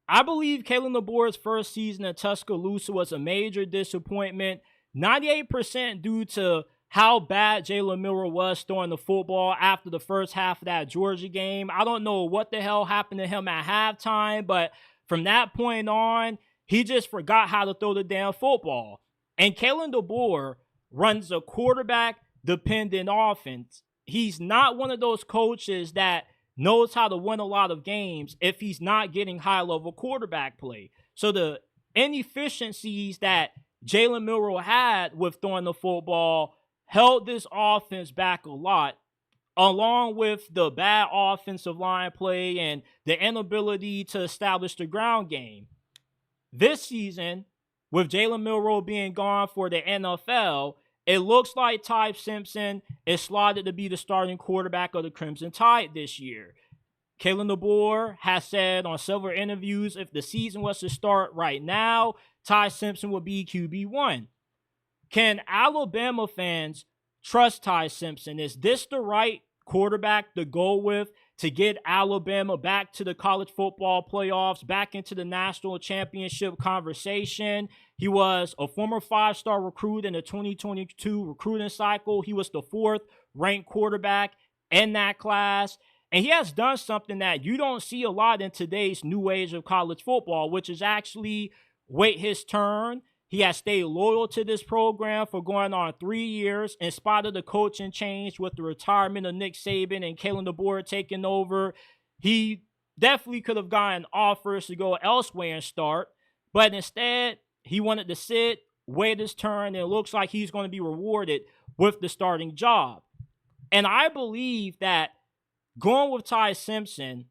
I believe Kalen DeBoer's first season in Tuscaloosa was a major disappointment, 98% due to how bad Jalen Milroe was throwing the football after the first half of that Georgia game. I don't know what the hell happened to him at halftime, but from that point on, he just forgot how to throw the damn football. And Kalen DeBoer runs a quarterback-dependent offense. He's not one of those coaches that knows how to win a lot of games if he's not getting high-level quarterback play. So the inefficiencies that Jalen Milroe had with throwing the football held this offense back a lot, along with the bad offensive line play and the inability to establish the ground game. This season, with Jalen Milroe being gone for the NFL, it looks like Ty Simpson is slotted to be the starting quarterback of the Crimson Tide this year. Kalen DeBoer has said on several interviews if the season was to start right now, Ty Simpson would be QB1. Can Alabama fans trust Ty Simpson? Is this the right quarterback to go with to get Alabama back to the college football playoffs, back into the national championship conversation? He was a former 5-star recruit in the 2022 recruiting cycle. He was the 4th ranked quarterback in that class. And he has done something that you don't see a lot in today's new age of college football, which is actually wait his turn. He has stayed loyal to this program for going on 3 years in spite of the coaching change with the retirement of Nick Saban and Kalen DeBoer taking over. He definitely could have gotten offers to go elsewhere and start, but instead he wanted to sit, wait his turn, and it looks like he's going to be rewarded with the starting job. And I believe that going with Ty Simpson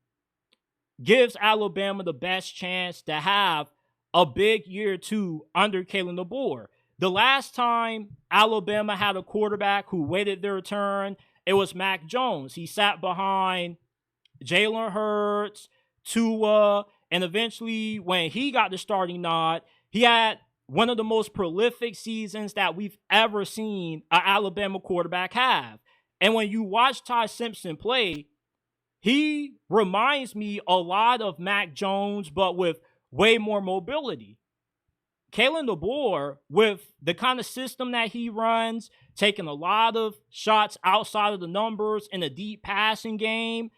gives Alabama the best chance to have a big year 2 under Kalen DeBoer. The last time Alabama had a quarterback who waited their turn, it was Mac Jones. He sat behind Jalen Hurts, Tua, and eventually when he got the starting nod, he had one of the most prolific seasons that we've ever seen an Alabama quarterback have. And when you watch Ty Simpson play, he reminds me a lot of Mac Jones, but with way more mobility. Kalen DeBoer, with the kind of system that he runs, taking a lot of shots outside of the numbers in a deep passing game,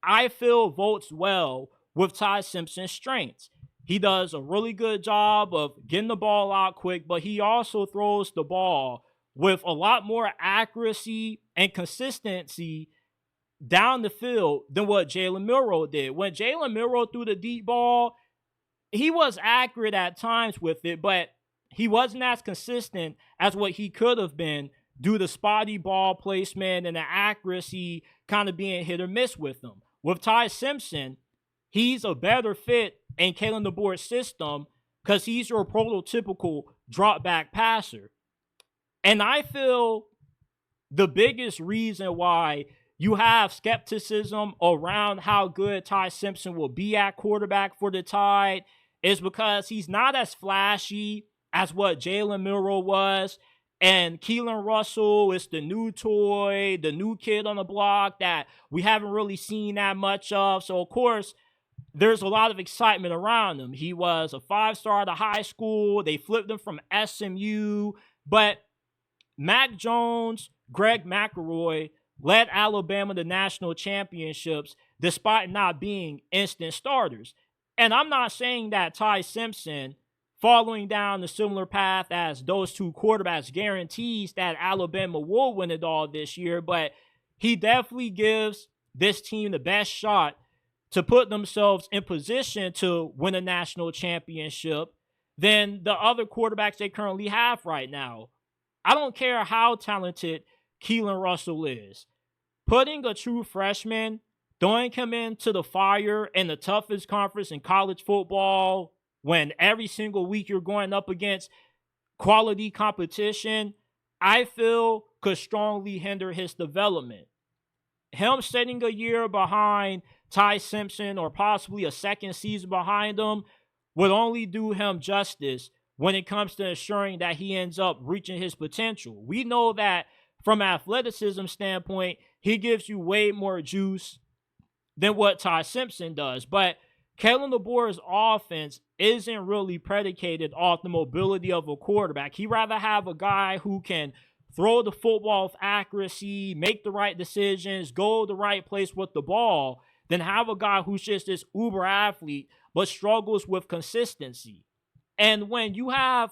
I feel votes well with Ty Simpson's strengths. He does a really good job of getting the ball out quick, but he also throws the ball with a lot more accuracy and consistency down the field than what Jalen Milroe did. When Jalen Milroe threw the deep ball, he was accurate at times with it, but he wasn't as consistent as what he could have been due to spotty ball placement and the accuracy kind of being hit or miss with him. With Ty Simpson, he's a better fit in Kalen DeBoer's system because he's your prototypical drop back passer. And I feel the biggest reason why you have skepticism around how good Ty Simpson will be at quarterback for the Tide is because he's not as flashy as what Jalen Milroe was. And Keelon Russell is the new toy, the new kid on the block that we haven't really seen that much of. So, of course, there's a lot of excitement around him. He was a 5-star out of high school. They flipped him from SMU. But Mac Jones, Greg McElroy led Alabama to national championships despite not being instant starters. And I'm not saying that Ty Simpson following down the similar path as those two quarterbacks guarantees that Alabama will win it all this year, but he definitely gives this team the best shot to put themselves in position to win a national championship than the other quarterbacks they currently have right now. I don't care how talented Keelon Russell is. Putting a true freshman, throwing him into the fire in the toughest conference in college football when every single week you're going up against quality competition, I feel could strongly hinder his development. Him sitting a year behind Ty Simpson or possibly a second season behind him would only do him justice when it comes to ensuring that he ends up reaching his potential. We know that from an athleticism standpoint, he gives you way more juice than what Ty Simpson does. But Kalen DeBoer's offense isn't really predicated off the mobility of a quarterback. He'd rather have a guy who can throw the football with accuracy, make the right decisions, go the right place with the ball, than have a guy who's just this uber athlete but struggles with consistency. And when you have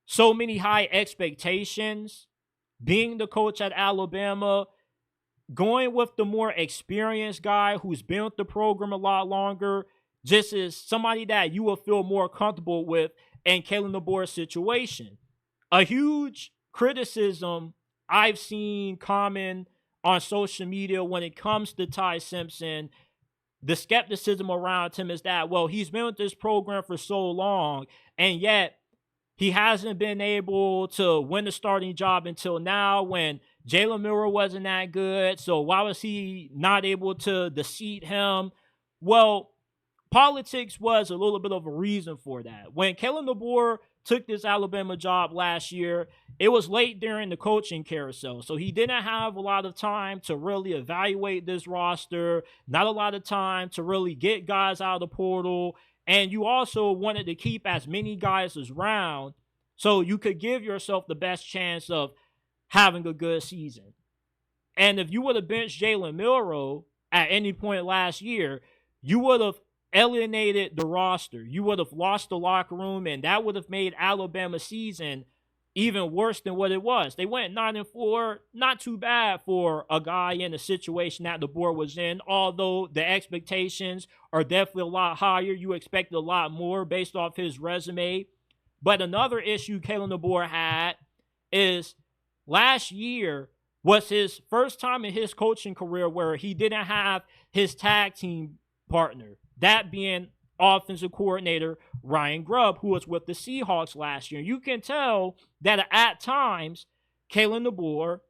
so many high expectations, being the coach at Alabama, going with the more experienced guy who's been with the program a lot longer, just is somebody that you will feel more comfortable with in Kalen DeBoer's situation. A huge criticism I've seen common on social media when it comes to Ty Simpson, the skepticism around him is that, well, he's been with this program for so long, and yet he hasn't been able to win the starting job until now when Jalen Milroe wasn't that good. So why was he not able to seat him? Well, politics was a little bit of a reason for that. When Kalen DeBoer took this Alabama job last year, it was late during the coaching carousel. So he didn't have a lot of time to really evaluate this roster, not a lot of time to really get guys out of the portal. And you also wanted to keep as many guys as around so you could give yourself the best chance of having a good season. And if you would have benched Jalen Milroe at any point last year, you would have alienated the roster. You would have lost the locker room, and that would have made Alabama's season even worse than what it was. They went 9-4, not too bad for a guy in the situation that DeBoer was in, although the expectations are definitely a lot higher. You expected a lot more based off his resume. But another issue Kalen DeBoer had is last year was his first time in his coaching career where he didn't have his tag team partner, that being offensive coordinator Ryan Grubb, who was with the Seahawks last year. You can tell that at times Kalen DeBoer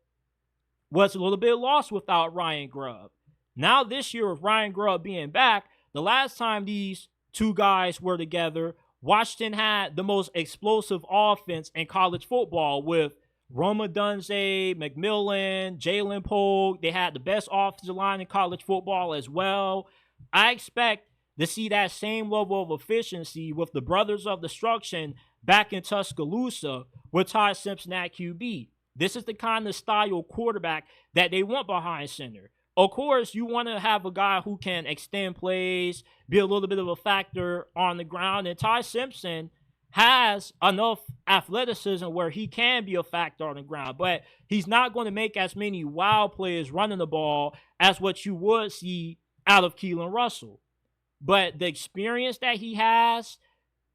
was a little bit lost without Ryan Grubb. Now this year with Ryan Grubb being back, the last time these two guys were together, Washington had the most explosive offense in college football with Roma Dunze, McMillan, Jalen Pogue. They had the best offensive line in college football as well. I expect to see that same level of efficiency with the Brothers of Destruction back in Tuscaloosa with Ty Simpson at QB. This is the kind of style quarterback that they want behind center. Of course, you want to have a guy who can extend plays, be a little bit of a factor on the ground, and Ty Simpson has enough athleticism where he can be a factor on the ground, but he's not going to make as many wild plays running the ball as what you would see out of Keelon Russell. But the experience that he has,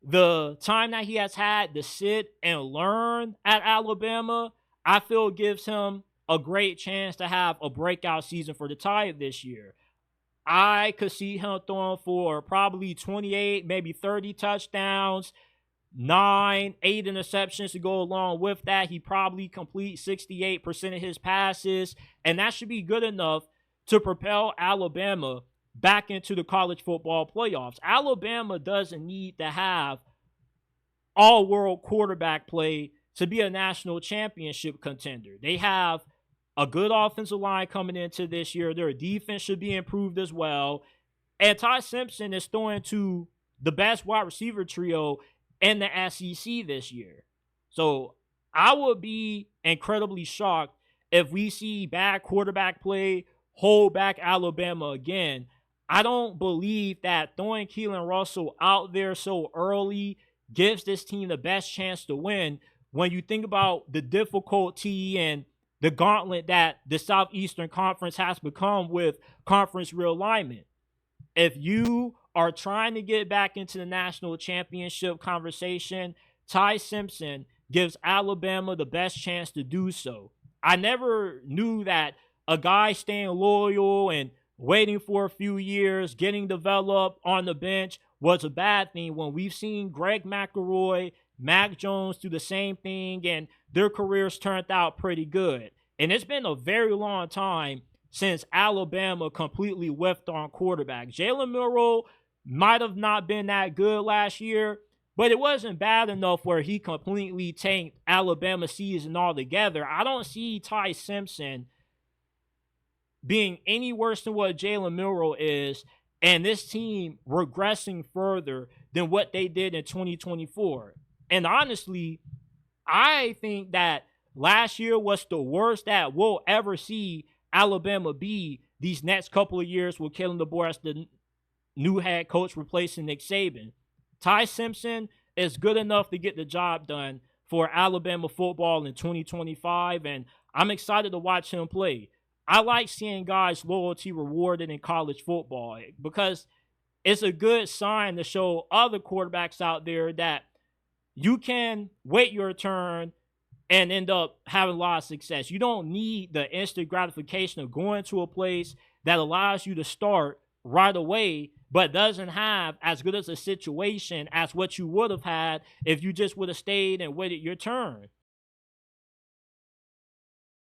the time that he has had to sit and learn at Alabama, I feel gives him a great chance to have a breakout season for the Tide this year. I could see him throwing for probably 28, maybe 30 touchdowns, 8 interceptions to go along with that. He probably completes 68% of his passes, and that should be good enough to propel Alabama back into the college football playoffs. Alabama doesn't need to have all-world quarterback play to be a national championship contender. They have a good offensive line coming into this year. Their defense should be improved as well. And Ty Simpson is throwing to the best wide receiver trio in the SEC this year. So I would be incredibly shocked if we see bad quarterback play hold back Alabama again. I don't believe that throwing Keelon Russell out there so early gives this team the best chance to win when you think about the difficulty and the gauntlet that the Southeastern Conference has become with conference realignment. If you are trying to get back into the national championship conversation, Ty Simpson gives Alabama the best chance to do so. I never knew that a guy staying loyal and waiting for a few years, getting developed on the bench was a bad thing when we've seen Greg McElroy, Mac Jones do the same thing, and their careers turned out pretty good. And it's been a very long time since Alabama completely whiffed on quarterback. Jalen Milroe might have not been that good last year, but it wasn't bad enough where he completely tanked Alabama's season altogether. I don't see Ty Simpson being any worse than what Jalen Milroe is, and this team regressing further than what they did in 2024. And honestly, I think that last year was the worst that we'll ever see Alabama be these next couple of years with Kalen DeBoer as the new head coach replacing Nick Saban. Ty Simpson is good enough to get the job done for Alabama football in 2025, and I'm excited to watch him play. I like seeing guys' loyalty rewarded in college football because it's a good sign to show other quarterbacks out there that you can wait your turn and end up having a lot of success. You don't need the instant gratification of going to a place that allows you to start right away, but doesn't have as good as a situation as what you would have had if you just would have stayed and waited your turn.